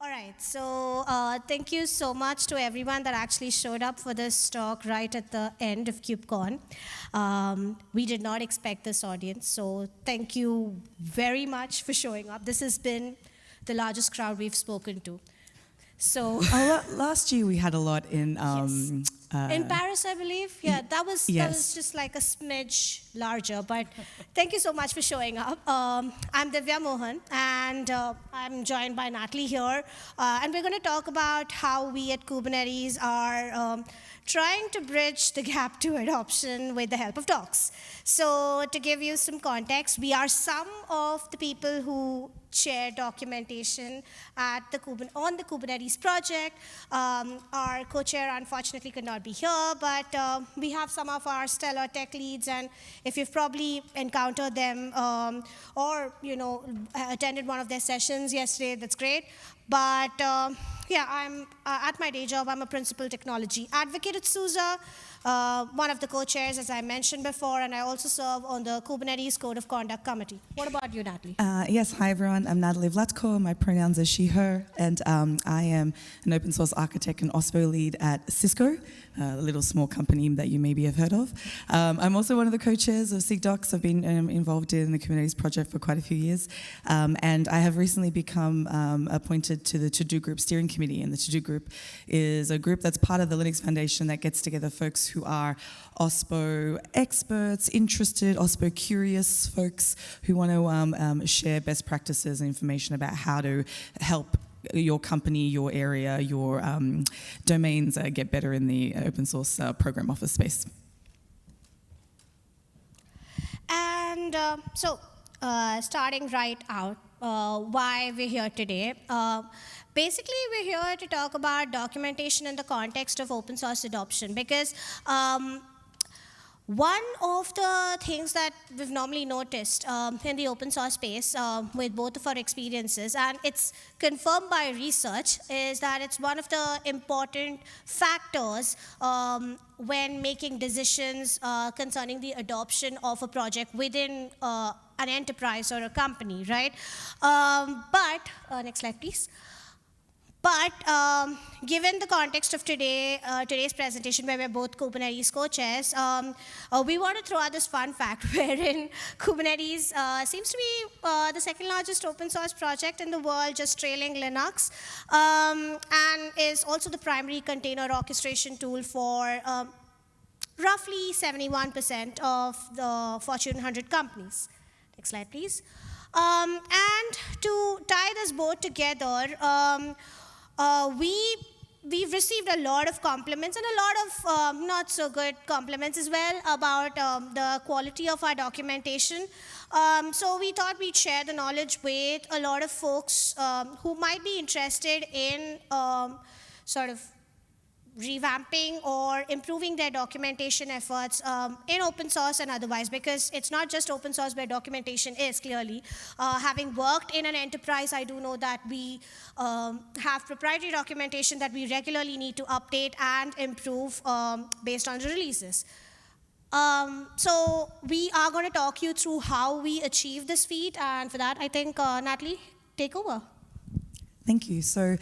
All right, so thank you so much to everyone that actually showed up for this talk right at the end of KubeCon. We did not expect this audience, so thank you very much for showing up. This has been the largest crowd we've spoken to. So last year we had a lot in in Paris, I believe. Yeah, that was just like a smidge larger. But thank you so much for showing up. I'm Divya Mohan, and I'm joined by Natali here. And we're going to talk about how we at Kubernetes are trying to bridge the gap to adoption with the help of docs. So to give you some context, we are some of the people who chair documentation at on the Kubernetes project. Our co-chair unfortunately could not be here, but we have some of our stellar tech leads, and if you've probably encountered them or attended one of their sessions yesterday, that's great. But yeah, I'm at my day job, I'm a principal technology advocate at SUSE, one of the co-chairs, as I mentioned before, and I also serve on the Kubernetes Code of Conduct Committee. What about you, Natali? Yes, hi everyone, I'm Natali Vlatko, my pronouns are she, her, and I am an open source architect and OSPO lead at Cisco, a little small company that you maybe have heard of. I'm also one of the co-chairs of SIGDocs. I've been involved in the Kubernetes project for quite a few years, and I have recently become appointed to the To-Do Group steering committee, and the To-Do Group is a group that's part of the Linux Foundation that gets together folks who are OSPO experts, interested, OSPO curious folks who want to share best practices and information about how to help your company, your area, your domains get better in the open source program office space. And starting right out, why we're here today. Basically, we're here to talk about documentation in the context of open source adoption, because one of the things that we've normally noticed in the open source space with both of our experiences, and it's confirmed by research, is that it's one of the important factors when making decisions concerning the adoption of a project within an enterprise or a company, right? Next slide, please. But given the context of today's presentation, where we're both Kubernetes co-chairs, we want to throw out this fun fact wherein Kubernetes seems to be the second largest open source project in the world, just trailing Linux, and is also the primary container orchestration tool for roughly 71% of the Fortune 100 companies. Next slide, please. And to tie this both together, we've received a lot of compliments and a lot of not so good compliments as well about the quality of our documentation. So we thought we'd share the knowledge with a lot of folks who might be interested in sort of revamping or improving their documentation efforts in open source and otherwise, because it's not just open source where documentation is, clearly. Having worked in an enterprise, I do know that we have proprietary documentation that we regularly need to update and improve based on the releases. So we are going to talk you through how we achieve this feat, and for that, I think, Natali, take over. Thank you. So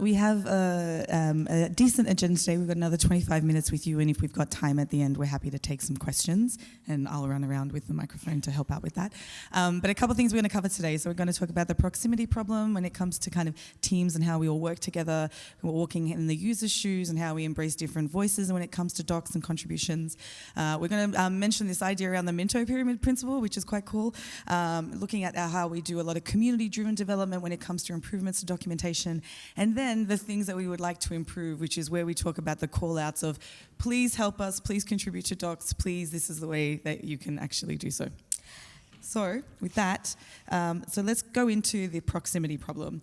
we have a decent agenda today. We've got another 25 minutes with you, and if we've got time at the end, we're happy to take some questions, and I'll run around with the microphone to help out with that. But a couple of things we're going to cover today. So we're going to talk about the proximity problem when it comes to kind of teams and how we all work together, we're walking in the user's shoes, and how we embrace different voices when it comes to docs and contributions. We're going to mention this idea around the Minto pyramid principle, which is quite cool, looking at how we do a lot of community-driven development when it comes to improvements to documentation, and then the things that we would like to improve, which is where we talk about the call-outs of please help us, please contribute to docs, please, this is the way that you can actually do so. So with that, so let's go into the proximity problem.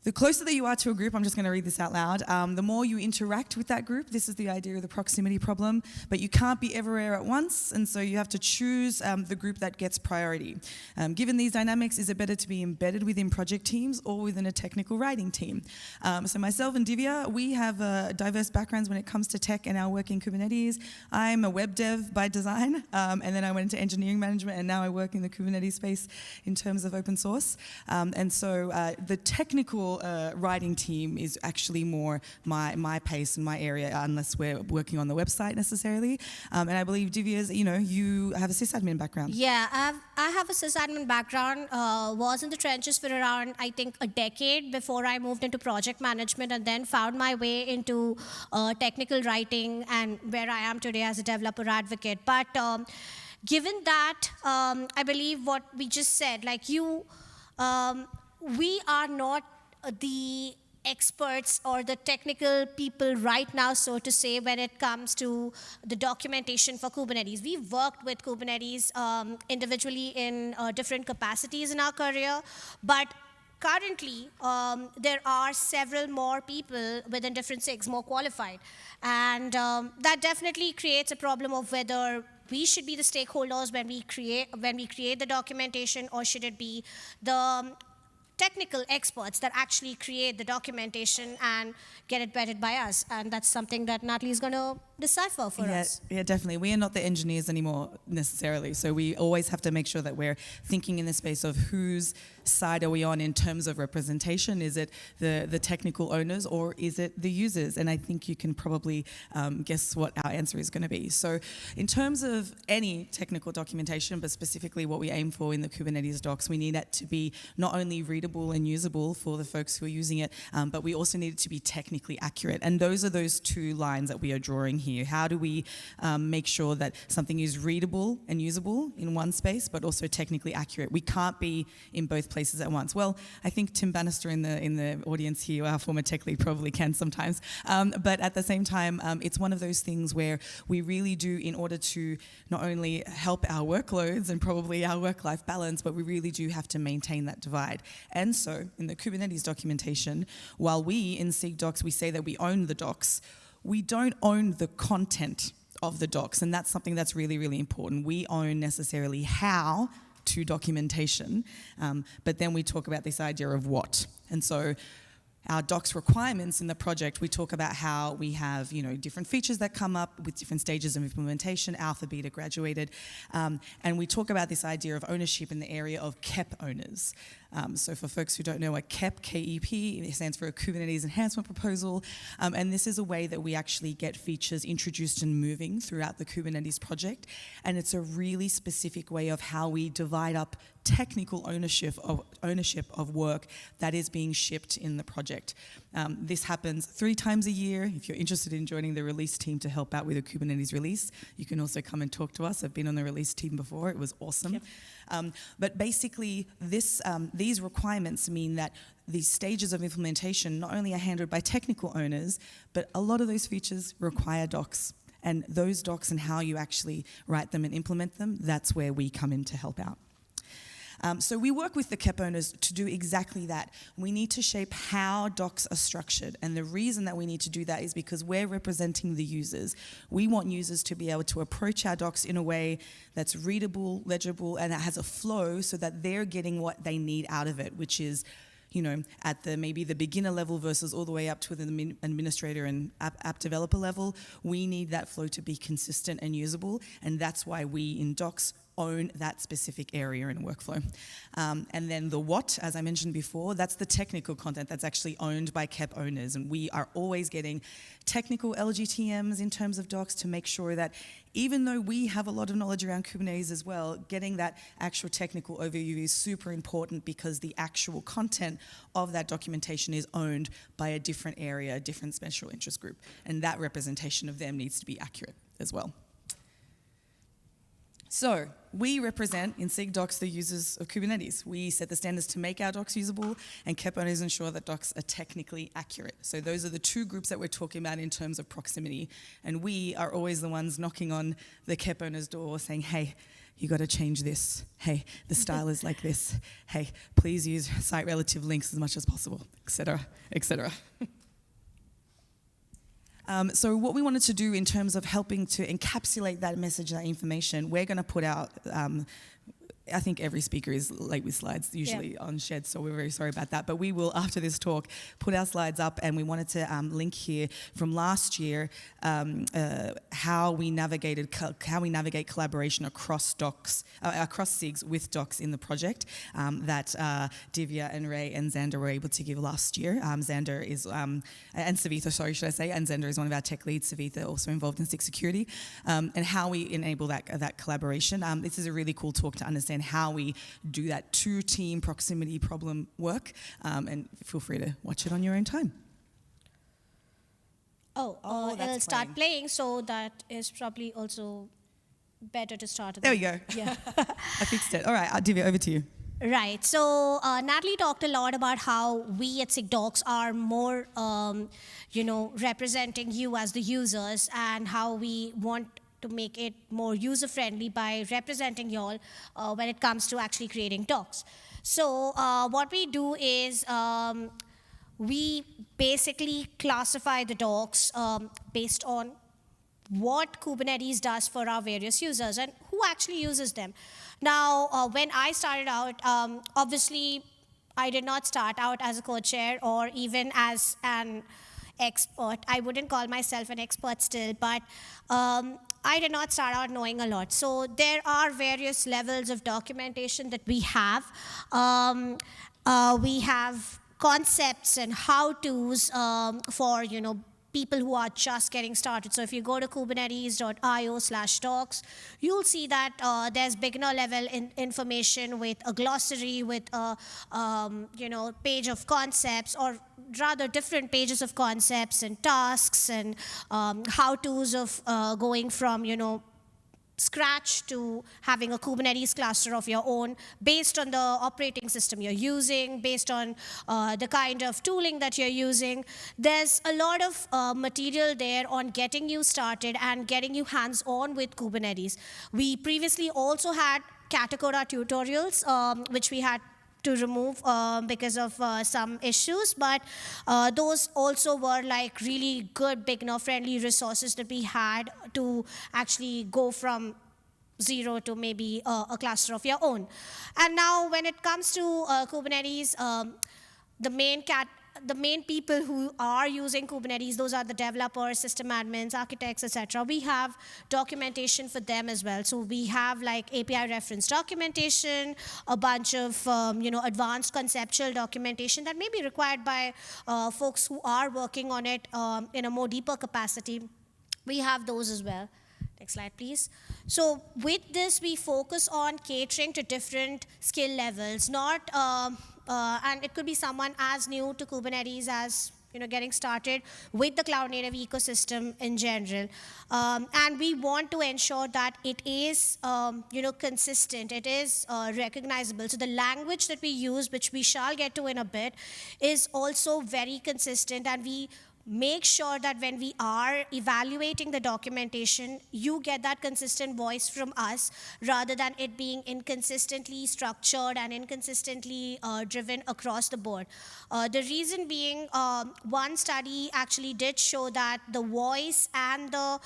The closer that you are to a group, I'm just going to read this out loud, the more you interact with that group. This is the idea of the proximity problem, but you can't be everywhere at once, and so you have to choose the group that gets priority. Given these dynamics, is it better to be embedded within project teams or within a technical writing team? So myself and Divya, we have diverse backgrounds when it comes to tech and our work in Kubernetes. I'm a web dev by design, and then I went into engineering management, and now I work in the Kubernetes space in terms of open source. And so the technical writing team is actually more my pace and my area, unless we're working on the website necessarily. And I believe Divya's, you have a sysadmin background. Yeah, I have a sysadmin background. Was in the trenches for around, I think, a decade before I moved into project management, and then found my way into technical writing and where I am today as a developer advocate. But given that, I believe what we just said, like we are not the experts or the technical people right now, so to say, when it comes to the documentation for Kubernetes. We've worked with Kubernetes individually in different capacities in our career, but currently, there are several more people within different SIGs, more qualified. And that definitely creates a problem of whether we should be the stakeholders when we create the documentation, or should it be the technical experts that actually create the documentation and get it vetted by us. And that's something that Natali is going to decipher for us. Yeah, definitely. We are not the engineers anymore necessarily. So we always have to make sure that we're thinking in the space of whose side are we on in terms of representation. Is it the technical owners, or is it the users? And I think you can probably guess what our answer is going to be. So in terms of any technical documentation, but specifically what we aim for in the Kubernetes docs, we need it to be not only readable and usable for the folks who are using it, but we also need it to be technically accurate. And those are those two lines that we are drawing here. How do we make sure that something is readable and usable in one space, but also technically accurate? We can't be in both places at once. Well, I think Tim Bannister in the audience here, our former tech lead, probably can sometimes. But at the same time, it's one of those things where we really do, in order to not only help our workloads and probably our work-life balance, but we really do have to maintain that divide. And so in the Kubernetes documentation, while we in SIG docs, we say that we own the docs, we don't own the content of the docs. And that's something that's really, really important. We own necessarily how to documentation, but then we talk about this idea of what. And so our docs requirements in the project, we talk about how we have, different features that come up with different stages of implementation, alpha, beta, graduated, and we talk about this idea of ownership in the area of KEP owners. So for folks who don't know what KEP, K-E-P, it stands for a Kubernetes Enhancement Proposal, and this is a way that we actually get features introduced and moving throughout the Kubernetes project, and it's a really specific way of how we divide up technical ownership of work that is being shipped in the project. This happens 3 times a year. If you're interested in joining the release team to help out with a Kubernetes release, you can also come and talk to us. I've been on the release team before. It was awesome. Yep. But basically, these requirements mean that these stages of implementation not only are handled by technical owners, but a lot of those features require docs. And those docs and how you actually write them and implement them, that's where we come in to help out. So we work with the KEP owners to do exactly that. We need to shape how docs are structured. And the reason that we need to do that is because we're representing the users. We want users to be able to approach our docs in a way that's readable, legible, and it has a flow so that they're getting what they need out of it, which is at maybe the beginner level versus all the way up to the administrator and app developer level. We need that flow to be consistent and usable, and that's why we in docs own that specific area in workflow. And then the what, as I mentioned before, that's the technical content that's actually owned by KEP owners, and we are always getting technical LGTMs in terms of docs to make sure that even though we have a lot of knowledge around Kubernetes as well, getting that actual technical overview is super important because the actual content of that documentation is owned by a different area, a different special interest group, and that representation of them needs to be accurate as well. So we represent in SIG docs the users of Kubernetes. We set the standards to make our docs usable, and KEP owners ensure that docs are technically accurate. So those are the 2 groups that we're talking about in terms of proximity. And we are always the ones knocking on the KEP owner's door saying, hey, you got to change this. Hey, the style is like this. Hey, please use site relative links as much as possible, etc., etc. So what we wanted to do in terms of helping to encapsulate that message, that information, we're going to put out I think every speaker is late with slides usually on Shed, so we're very sorry about that. But we will, after this talk, put our slides up, and we wanted to link here from last year how we navigate collaboration across docs, across SIGs with docs in the project that Divya and Ray and Xander were able to give last year. Xander is, and Savitha, sorry, should I say, and Xander is one of our tech leads, Savitha also involved in SIG security, and how we enable that collaboration. This is a really cool talk to understand how we do that two-team proximity problem work, and feel free to watch it on your own time. It'll start playing, so that is probably also better to start. There we go. Yeah. I fixed it. All right, Divya, over to you. Right. So Natali talked a lot about how we at SIGDocs are more, representing you as the users, and how we want to make it more user-friendly by representing y'all when it comes to actually creating docs. So what we do is we basically classify the docs based on what Kubernetes does for our various users and who actually uses them. Now, when I started out, obviously, I did not start out as a co-chair or even as an expert. I wouldn't call myself an expert still, but I did not start out knowing a lot. So there are various levels of documentation that we have. We have concepts and how-tos for people who are just getting started. So if you go to kubernetes.io/docs, you'll see that there's beginner level information with a glossary, with a page of concepts, or rather different pages of concepts and tasks and how-tos of going from scratch to having a Kubernetes cluster of your own based on the operating system you're using, based on the kind of tooling that you're using. There's a lot of material there on getting you started and getting you hands-on with Kubernetes. We previously also had Katacoda tutorials, which we had to remove because of some issues, but those also were like really good beginner-friendly resources that we had to actually go from zero to maybe a cluster of your own. And now when it comes to Kubernetes, the main people who are using Kubernetes, those are the developers, system admins, architects, etc. We have documentation for them as well. So we have like API reference documentation, a bunch of advanced conceptual documentation that may be required by folks who are working on it in a more deeper capacity. We have those as well. Next slide, please. So with this, we focus on catering to different skill levels, not and it could be someone as new to Kubernetes as getting started with the cloud native ecosystem in general. And we want to ensure that it is consistent, it is recognizable. So the language that we use, which we shall get to in a bit, is also very consistent, and we make sure that when we are evaluating the documentation, you get that consistent voice from us rather than it being inconsistently structured and inconsistently driven across the board. The reason being, one study actually did show that the voice and the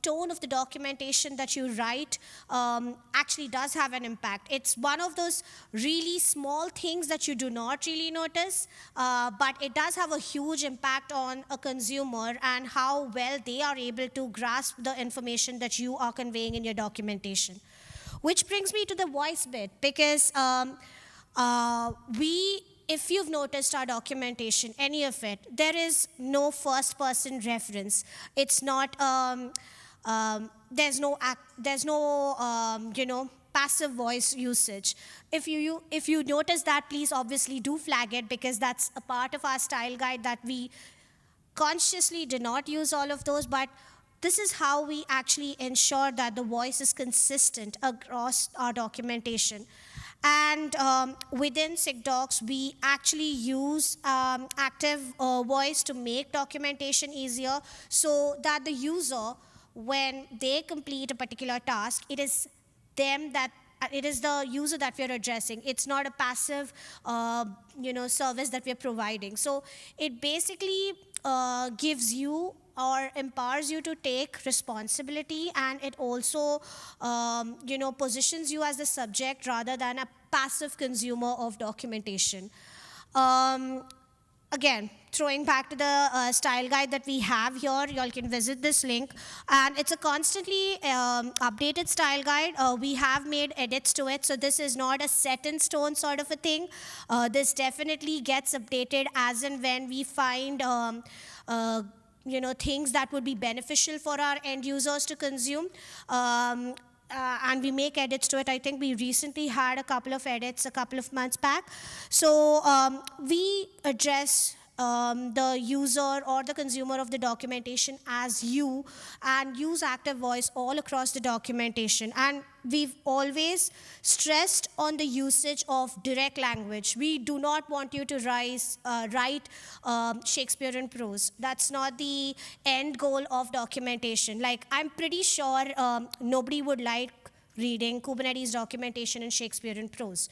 tone of the documentation that you write actually does have an impact. It's one of those really small things that you do not really notice, but it does have a huge impact on a consumer and how well they are able to grasp the information that you are conveying in your documentation. Which brings me to the voice bit, because if you've noticed our documentation, any of it, there is no first-person reference. It's not, there's no passive voice usage. If you notice that, please obviously do flag it, because that's a part of our style guide that we consciously did not use all of those, but this is how we actually ensure that the voice is consistent across our documentation. And within SIGDocs, we actually use active voice to make documentation easier, so that the user, when they complete a particular task, it is it is the user that we're addressing. It's not a passive, service that we're providing. So it basically gives you or empowers you to take responsibility, and it also, positions you as the subject rather than a passive consumer of documentation. Again, throwing back to the style guide that we have here, y'all can visit this link. And it's a constantly updated style guide. We have made edits to it, so this is not a set in stone sort of a thing. This definitely gets updated as and when we find things that would be beneficial for our end users to consume. And we make edits to it. I think we recently had a couple of edits a couple of months back. So we address the user or the consumer of the documentation as you, and use active voice all across the documentation. And we've always stressed on the usage of direct language. We do not want you to write Shakespeare in prose. That's not the end goal of documentation. Like, I'm pretty sure nobody would like reading Kubernetes documentation in Shakespeare in prose.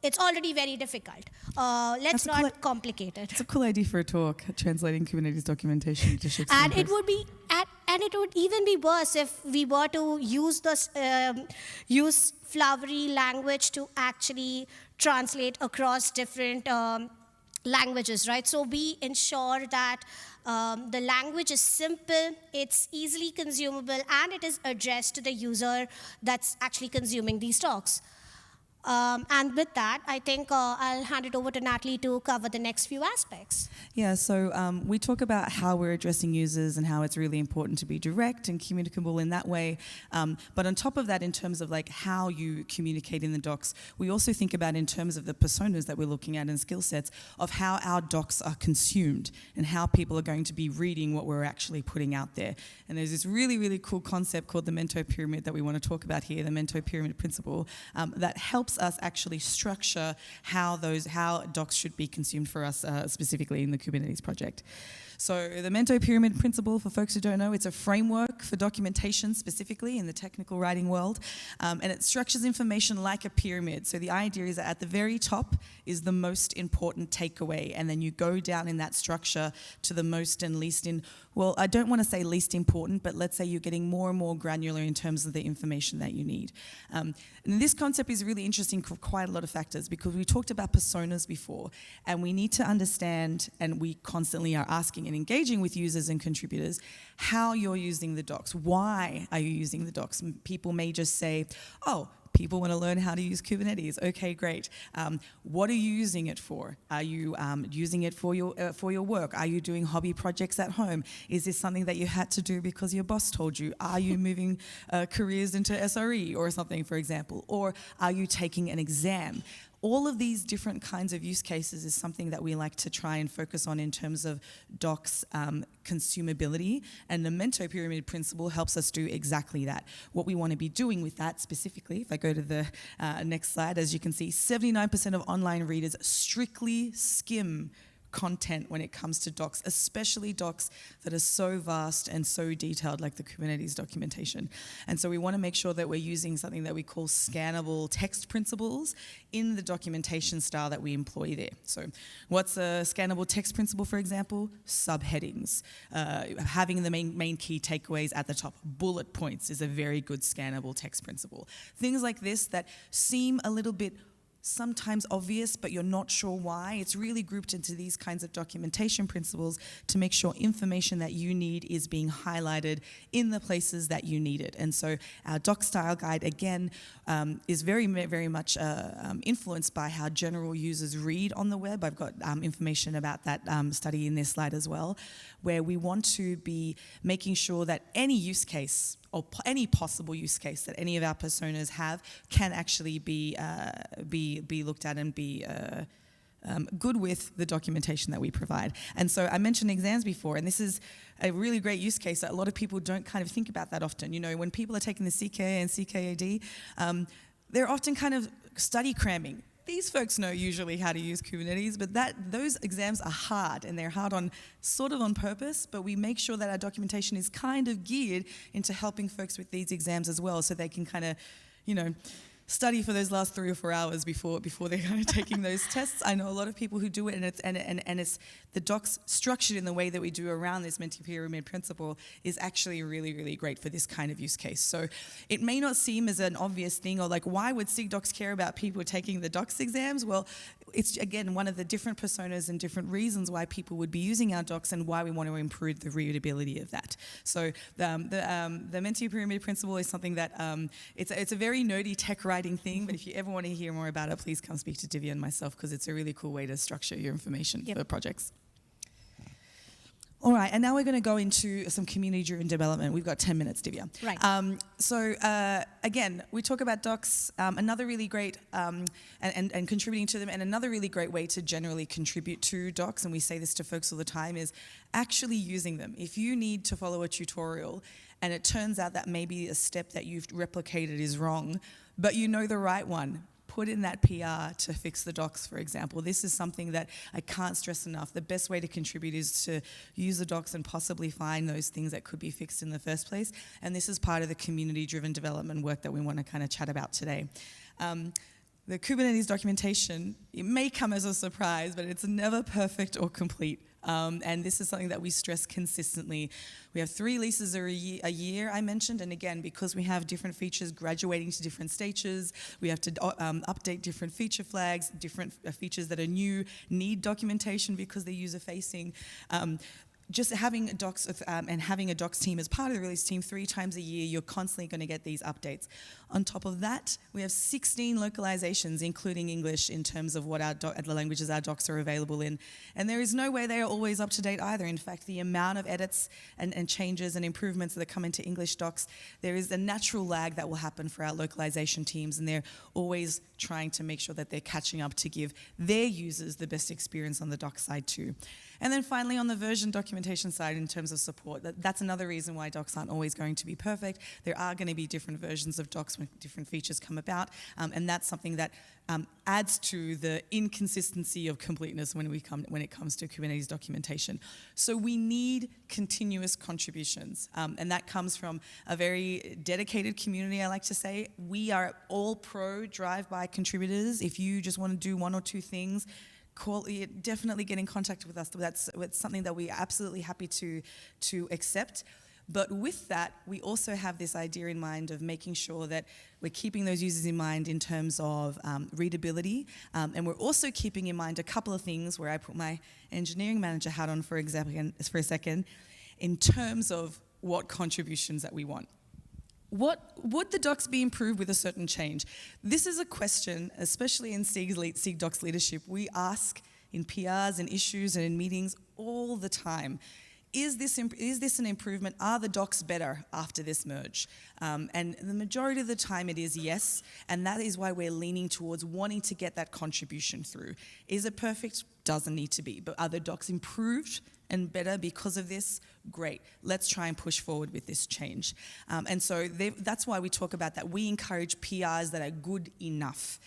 It's already very difficult. Let's not complicate it. It's a cool idea for a talk, translating Kubernetes documentation to Shakespeare. And it would be, and it would even be worse if we were to use flowery language to actually translate across different languages, right? So we ensure that the language is simple, it's easily consumable, and it is addressed to the user that's actually consuming these talks. And with that, I think I'll hand it over to Natali to cover the next few aspects. Yeah, so we talk about how we're addressing users and how it's really important to be direct and communicable in that way. But on top of that, in terms of like how you communicate in the docs, we also think about in terms of the personas that we're looking at and skill sets of how our docs are consumed and how people are going to be reading what we're actually putting out there. And there's this really, really cool concept called the Mento Pyramid that we want to talk about here, the Mento Pyramid principle, that helps us actually structure how docs should be consumed for us, specifically in the Kubernetes project. So the Mento Pyramid principle, for folks who don't know, it's a framework for documentation specifically in the technical writing world, and it structures information like a pyramid. So the idea is that at the very top is the most important takeaway, and then you go down in that structure to the most and least well, I don't want to say least important, but let's say you're getting more and more granular in terms of the information that you need. And this concept is really interesting for quite a lot of factors, because we talked about personas before, and we need to understand, and we constantly are asking and engaging with users and contributors, how you're using the docs. Why are you using the docs? People may just say, oh, people want to learn how to use Kubernetes. Okay, great. What are you using it for? Are you using it for your work? Are you doing hobby projects at home? Is this something that you had to do because your boss told you? Are you moving careers into SRE or something, for example? Or are you taking an exam? All of these different kinds of use cases is something that we like to try and focus on in terms of docs consumability, and the Mento Pyramid principle helps us do exactly that. What we want to be doing with that specifically, if I go to the next slide, as you can see, 79% of online readers strictly skim content when it comes to docs, especially docs that are so vast and so detailed like the Kubernetes documentation. And so we want to make sure that we're using something that we call scannable text principles in the documentation style that we employ there. So what's a scannable text principle, for example? Subheadings. Having the main key takeaways at the top. Bullet points is a very good scannable text principle. Things like this that seem a little bit sometimes obvious, but you're not sure why. It's really grouped into these kinds of documentation principles to make sure information that you need is being highlighted in the places that you need it. And so our doc style guide, again, is very, very much influenced by how general users read on the web. I've got information about that study in this slide as well, where we want to be making sure that any use case or any possible use case that any of our personas have can actually be looked at and be good with the documentation that we provide. And so I mentioned exams before, and this is a really great use case that a lot of people don't kind of think about that often. You know, when people are taking the CK and CKAD, they're often kind of study cramming. these folks know usually how to use Kubernetes, but those exams are hard, and they're hard on purpose, but we make sure that our documentation is kind of geared into helping folks with these exams as well, so they can kind of, study for those last 3 or 4 hours before they're kind of taking those tests. I know a lot of people who do it, and it's the docs structured in the way that we do around this mentee pyramid principle is actually really, really great for this kind of use case. So it may not seem as an obvious thing, or like, why would SIG docs care about people taking the docs exams? Well, it's again one of the different personas and different reasons why people would be using our docs, and why we want to improve the readability of that. So the mentee pyramid principle is something that it's a very nerdy tech writing thing, but if you ever want to hear more about it, please come speak to Divya and myself, because it's a really cool way to structure your information for projects. All right, and now we're going to go into some community-driven development. We've got 10 minutes, Divya. Right. So again, we talk about docs, another really great, and contributing to them, and another really great way to generally contribute to docs, and we say this to folks all the time, is actually using them. If you need to follow a tutorial, and it turns out that maybe a step that you've replicated is wrong, but you know the right one, put in that PR to fix the docs, for example. This is something that I can't stress enough. The best way to contribute is to use the docs and possibly find those things that could be fixed in the first place. And this is part of the community-driven development work that we want to kind of chat about today. The Kubernetes documentation, it may come as a surprise, but it's never perfect or complete. And this is something that we stress consistently. We have 3 releases a year, I mentioned, and again, because we have different features graduating to different stages, we have to update different feature flags, different features that are new need documentation because they're user-facing. Just having docs and having a docs team as part of the release team 3 times a year, you're constantly going to get these updates. On top of that, we have 16 localizations, including English, in terms of what the languages our docs are available in. And there is no way they are always up to date either. In fact, the amount of edits and changes and improvements that come into English docs, there is a natural lag that will happen for our localization teams, and they're always trying to make sure that they're catching up to give their users the best experience on the doc side too. And then finally, on the version documentation side, in terms of support, that's another reason why docs aren't always going to be perfect. There are going to be different versions of docs when different features come about, and that's something that adds to the inconsistency of completeness when it comes to Kubernetes documentation. So we need continuous contributions, and that comes from a very dedicated community, I like to say. We are all pro drive-by contributors. If you just want to do 1 or 2 things, definitely get in contact with us. That's something that we're absolutely happy to accept. But with that, we also have this idea in mind of making sure that we're keeping those users in mind in terms of readability. And we're also keeping in mind a couple of things where I put my engineering manager hat on for a second, in terms of what contributions that we want. Would the docs be improved with a certain change? This is a question, especially in SIG docs leadership, we ask in PRs and issues and in meetings all the time. Is this an improvement? Are the docs better after this merge? And the majority of the time it is yes, and that is why we're leaning towards wanting to get that contribution through. Is it perfect? Doesn't need to be. But are the docs improved and better because of this? Great. Let's try and push forward with this change. And so that's why we talk about that. We encourage PRs that are good enough.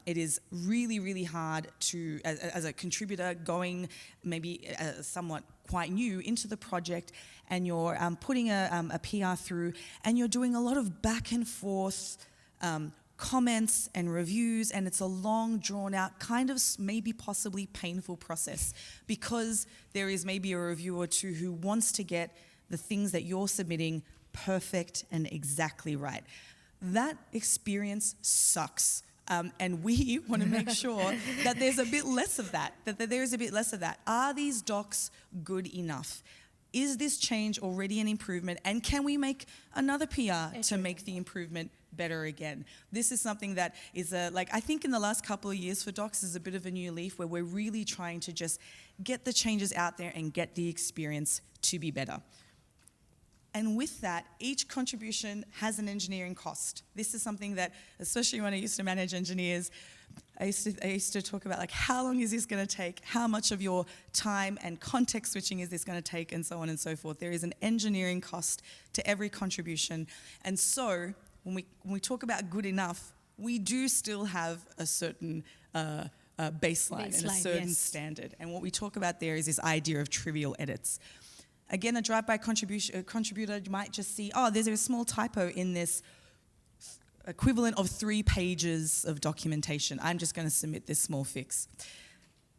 It is really, really hard to, as a contributor going maybe somewhat quite new into the project, and you're putting a PR through, and you're doing a lot of back and forth comments and reviews, and it's a long, drawn-out, kind of maybe possibly painful process, because there is maybe a reviewer or 2 who wants to get the things that you're submitting perfect and exactly right. That experience sucks. And we want to make sure that there's a bit less of that, there is a bit less of that. Are these docs good enough? Is this change already an improvement? And can we make another PR to make the improvement better again? This is something that is I think in the last couple of years for docs is a bit of a new leaf, where we're really trying to just get the changes out there and get the experience to be better. And with that, each contribution has an engineering cost. This is something that, especially when I used to manage engineers, I used to talk about how long is this going to take? How much of your time and context switching is this going to take? And so on and so forth. There is an engineering cost to every contribution. And so when we talk about good enough, we do still have a certain baseline and a certain standard. And what we talk about there is this idea of trivial edits. Again, a drive-by contributor might just see, oh, there's a small typo in this equivalent of 3 pages of documentation. I'm just going to submit this small fix.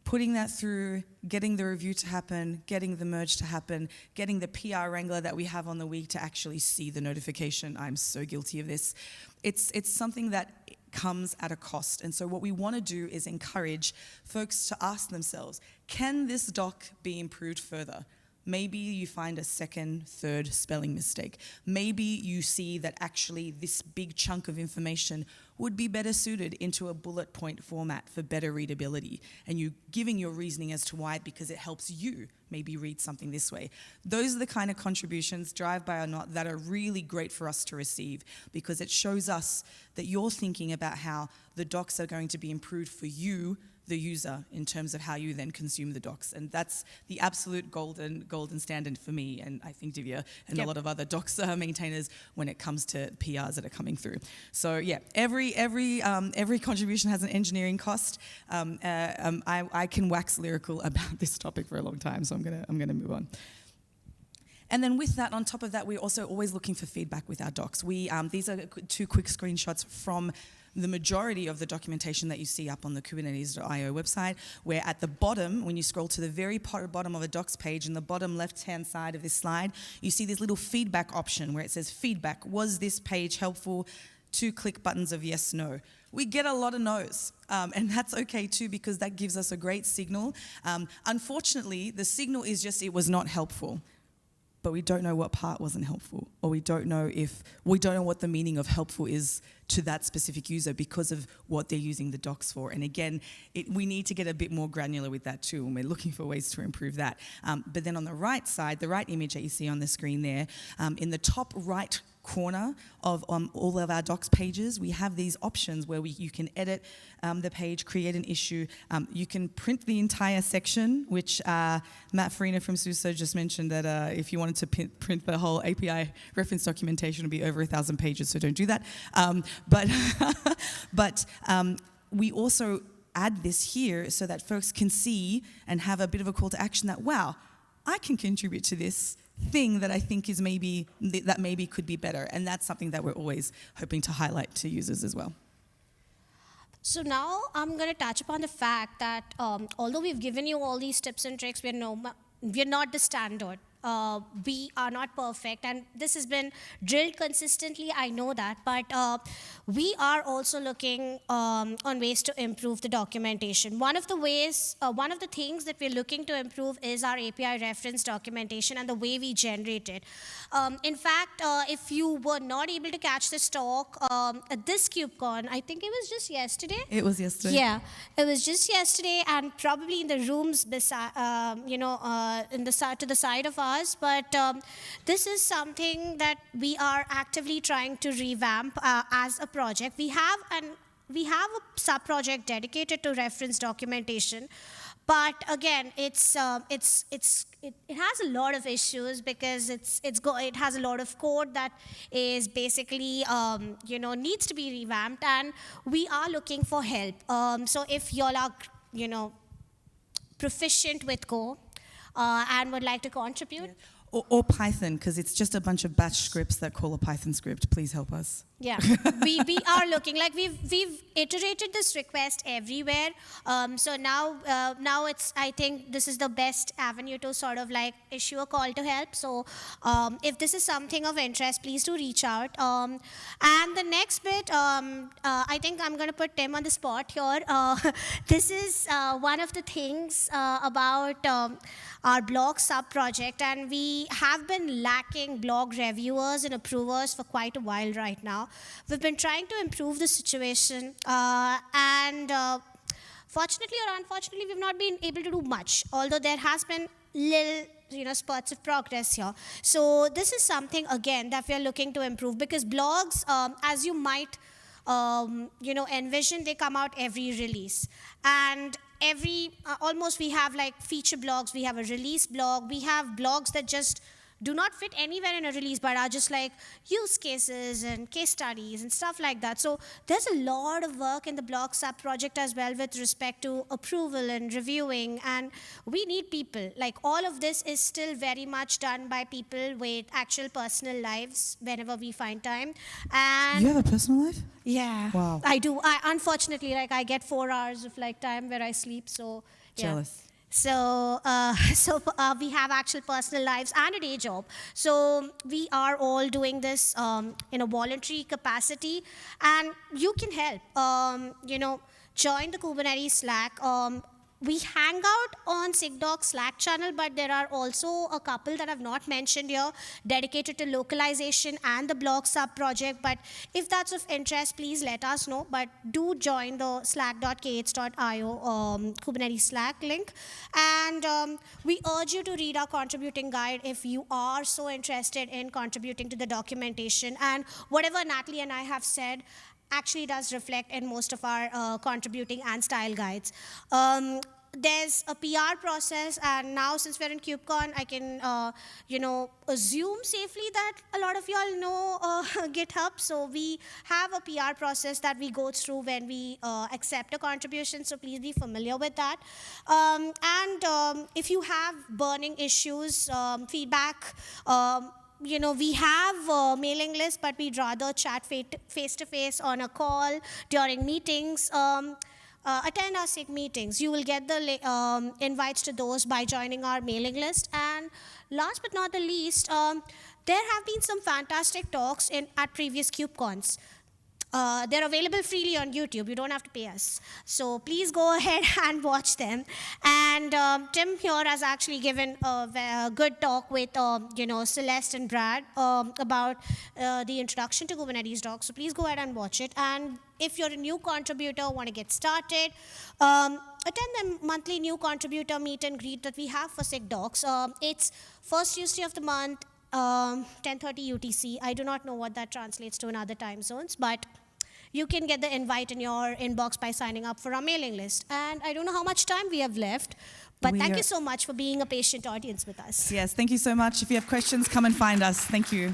Putting that through, getting the review to happen, getting the merge to happen, getting the PR wrangler that we have on the week to actually see the notification. I'm so guilty of this. It's something that comes at a cost. And so what we want to do is encourage folks to ask themselves, can this doc be improved further? Maybe you find a second, third spelling mistake. Maybe you see that actually this big chunk of information would be better suited into a bullet point format for better readability. And you're giving your reasoning as to why, because it helps you maybe read something this way. Those are the kind of contributions, drive-by or not, that are really great for us to receive, because it shows us that you're thinking about how the docs are going to be improved for you, the user, in terms of how you then consume the docs. And that's the absolute golden standard for me, and I think Divya and a lot of other docs maintainers when it comes to PRs that are coming through. So yeah, every contribution has an engineering cost. I can wax lyrical about this topic for a long time, so I'm gonna move on. And then with that, on top of that, we're also always looking for feedback with our docs. These are 2 quick screenshots from the majority of the documentation that you see up on the Kubernetes.io website, where at the bottom, when you scroll to the very bottom of a docs page, in the bottom left-hand side of this slide, you see this little feedback option where it says feedback. Was this page helpful? 2 click buttons of yes, no. We get a lot of no's, and that's okay too, because that gives us a great signal. Unfortunately, the signal is just it was not helpful. But we don't know what part wasn't helpful, or we don't know what the meaning of helpful is to that specific user because of what they're using the docs for. And again, we need to get a bit more granular with that too, and we're looking for ways to improve that. But then on the right side, the right image that you see on the screen there, in the top right corner of all of our docs pages, we have these options where you can edit the page, create an issue. You can print the entire section, which Matt Farina from SUSE just mentioned that if you wanted to print the whole API reference documentation, it would be over 1,000 pages, so don't do that. But we also add this here so that folks can see and have a bit of a call to action that, wow, I can contribute to this thing that I think is maybe could be better, and that's something that we're always hoping to highlight to users as well. So now I'm going to touch upon the fact that although we've given you all these tips and tricks, we're not the standard. We are not perfect, and this has been drilled consistently, I know that, but we are also looking on ways to improve the documentation. One of the things that we're looking to improve is our API reference documentation and the way we generate it. In fact, if you were not able to catch this talk at this KubeCon, I think it was just yesterday. It was yesterday. Yeah, it was just yesterday, and probably in the rooms beside, to the side of us. But this is something that we are actively trying to revamp as a project. We have a sub-project dedicated to reference documentation, but again, it has a lot of issues because it has a lot of code that is basically needs to be revamped, and we are looking for help. So if y'all are proficient with Go and would like to contribute. Yeah. Or Python, because it's just a bunch of batch scripts that call a Python script. Please help us. Yeah, we are looking, like we've iterated this request everywhere. So now I think this is the best avenue to sort of like issue a call to help. So if this is something of interest, please do reach out. And the next bit, I think I'm going to put Tim on the spot here. This is one of the things about our blog sub-project, and we have been lacking blog reviewers and approvers for quite a while right now. We've been trying to improve the situation, and fortunately or unfortunately, we've not been able to do much, although there has been little spurts of progress here. So this is something, again, that we are looking to improve, because blogs, as you might envision, they come out every release. And almost we have like feature blogs, we have a release blog, we have blogs that just do not fit anywhere in a release, but are just like use cases and case studies and stuff like that. So there's a lot of work in the blog sub project as well with respect to approval and reviewing, and we need people. Like all of this is still very much done by people with actual personal lives whenever we find time. And You have a personal life? yeah, Wow. I do. Unfortunately, like I get 4 hours of like time where I sleep, so yeah. Jealous. So, we have actual personal lives and a day job. So we are all doing this in a voluntary capacity, and you can help. Join the Kubernetes Slack. We hang out on SIGDoc Slack channel, but there are also a couple that I've not mentioned here, dedicated to localization and the blog sub project. But if that's of interest, please let us know. But do join the slack.kh.io Kubernetes Slack link. And we urge you to read our contributing guide if you are so interested in contributing to the documentation. And whatever Natali and I have said actually does reflect in most of our contributing and style guides. There's a PR process, and now since we're in KubeCon, I can, assume safely that a lot of y'all know GitHub. So we have a PR process that we go through when we accept a contribution. So please be familiar with that. If you have burning issues, feedback, we have a mailing list, but we'd rather chat face-to-face on a call during meetings. Attend our SIG meetings. You will get the invites to those by joining our mailing list. And last but not the least, there have been some fantastic talks at previous KubeCons. They're available freely on YouTube. You don't have to pay us. So please go ahead and watch them. And Tim here has actually given a good talk with Celeste and Brad about the introduction to Kubernetes docs. So please go ahead and watch it. And if you're a new contributor, want to get started, attend the monthly new contributor meet and greet that we have for SIG docs. It's first Tuesday of the month, 10:30 UTC. I do not know what that translates to in other time zones, but you can get the invite in your inbox by signing up for our mailing list. And I don't know how much time we have left, but thank you so much for being a patient audience with us. Yes, thank you so much. If you have questions, come and find us. Thank you.